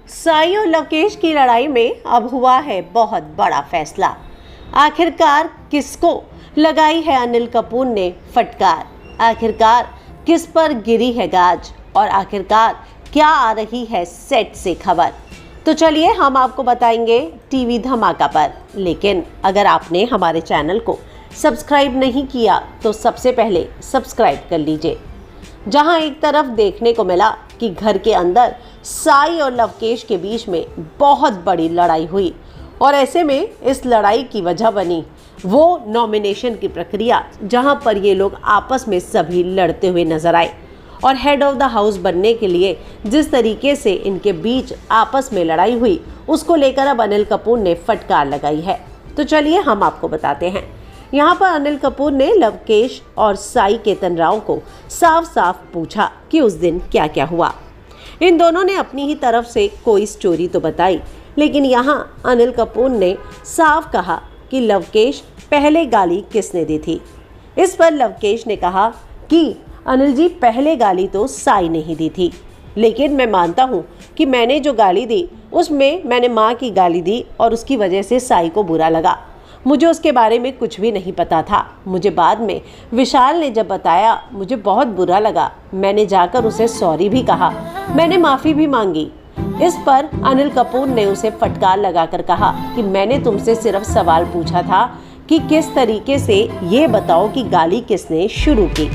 साई और लवकेश की लड़ाई में अब हुआ है बहुत बड़ा फैसला। आखिरकार किसको लगाई है अनिल कपूर ने फटकार? आखिरकार किस पर गिरी है गाज? और आखिरकार क्या आ रही है सेट से खबर? तो चलिए हम आपको बताएंगे टीवी धमाका पर। लेकिन अगर आपने हमारे चैनल को सब्सक्राइब नहीं किया तो सबसे पहले सब्सक्राइब कर लीजिए। जहां एक तरफ देखने को मिला कि घर के अंदर साई और लवकेश के बीच में बहुत बड़ी लड़ाई हुई और ऐसे में इस लड़ाई की वजह बनी वो नॉमिनेशन की प्रक्रिया, जहां पर ये लोग आपस में सभी लड़ते हुए नजर आए और हेड ऑफ द हाउस बनने के लिए जिस तरीके से इनके बीच आपस में लड़ाई हुई उसको लेकर अब अनिल कपूर ने फटकार लगाई है। तो चलिए हम आपको बताते हैं। यहाँ पर अनिल कपूर ने लवकेश और साई केतन राव को साफ साफ पूछा कि उस दिन क्या क्या हुआ। इन दोनों ने अपनी ही तरफ से कोई स्टोरी तो बताई, लेकिन यहाँ अनिल कपूर ने साफ कहा कि लवकेश पहले गाली किसने दी थी। इस पर लवकेश ने कहा कि अनिल जी, पहले गाली तो साई ने ही दी थी, लेकिन मैं मानता हूँ कि मैंने जो गाली दी उसमें मैंने माँ की गाली दी और उसकी वजह से साई को बुरा लगा। मुझे उसके बारे में कुछ भी नहीं पता था। मुझे बाद में विशाल ने जब बताया मुझे बहुत बुरा लगा। मैंने जाकर उसे सॉरी भी कहा, मैंने माफ़ी भी मांगी। इस पर अनिल कपूर ने उसे फटकार लगाकर कहा कि मैंने तुमसे सिर्फ सवाल पूछा था कि किस तरीके से ये बताओ कि गाली किसने शुरू की।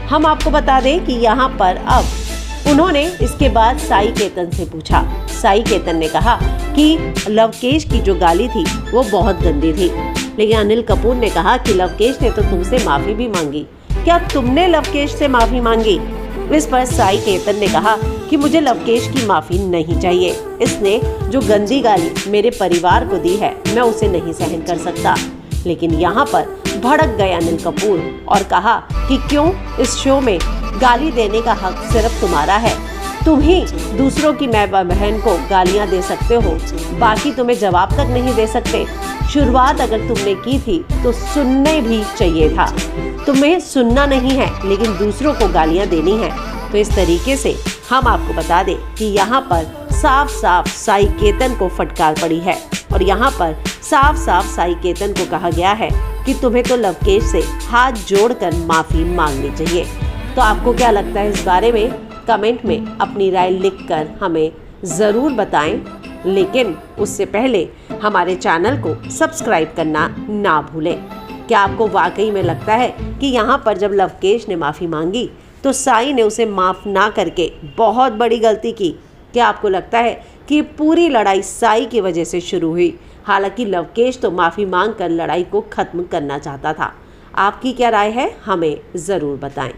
हम आपको बता दें कि यहाँ पर अब उन्होंने इसके बाद साई केतन से पूछा। साई केतन ने कहा कि लवकेश की जो गाली थी वो बहुत गंदी थी, लेकिन अनिल कपूर ने कहा कि लवकेश ने तो तुमसे माफ़ी भी मांगी, क्या तुमने लवकेश से माफ़ी मांगी? इस पर साई केतन ने कहा कि मुझे लवकेश की माफ़ी नहीं चाहिए। इसने जो गंदी गाली मेरे परिवार को दी है मैं उसे नहीं सहन कर सकता। लेकिन यहाँ पर भड़क गए अनिल कपूर और कहा कि क्यों इस शो में गाली देने का हक सिर्फ तुम्हारा है। तुम ही दूसरों की माँ बहन को गालियां दे सकते हो, बाकी तुम्हें जवाब तक नहीं दे सकते। शुरुआत अगर तुमने की थी तो सुनने भी चाहिए था। तुम्हें सुनना नहीं है लेकिन दूसरों को गालियां देनी है। तो इस तरीके से हम आपको बता दें कि यहाँ पर साफ साफ साई केतन को फटकार पड़ी है और यहाँ पर साफ साफ साई केतन को कहा गया है कि तुम्हें तो लवकेश से हाथ जोड़कर माफ़ी मांगनी चाहिए। तो आपको क्या लगता है इस बारे में? कमेंट में अपनी राय लिखकर हमें ज़रूर बताएं, लेकिन उससे पहले हमारे चैनल को सब्सक्राइब करना ना भूलें। क्या आपको वाकई में लगता है कि यहाँ पर जब लवकेश ने माफ़ी मांगी तो साई ने उसे माफ़ ना करके बहुत बड़ी गलती की? क्या आपको लगता है कि पूरी लड़ाई साई की वजह से शुरू हुई? हालांकि लवकेश तो माफ़ी मांगकर लड़ाई को ख़त्म करना चाहता था। आपकी क्या राय है? हमें ज़रूर बताएं।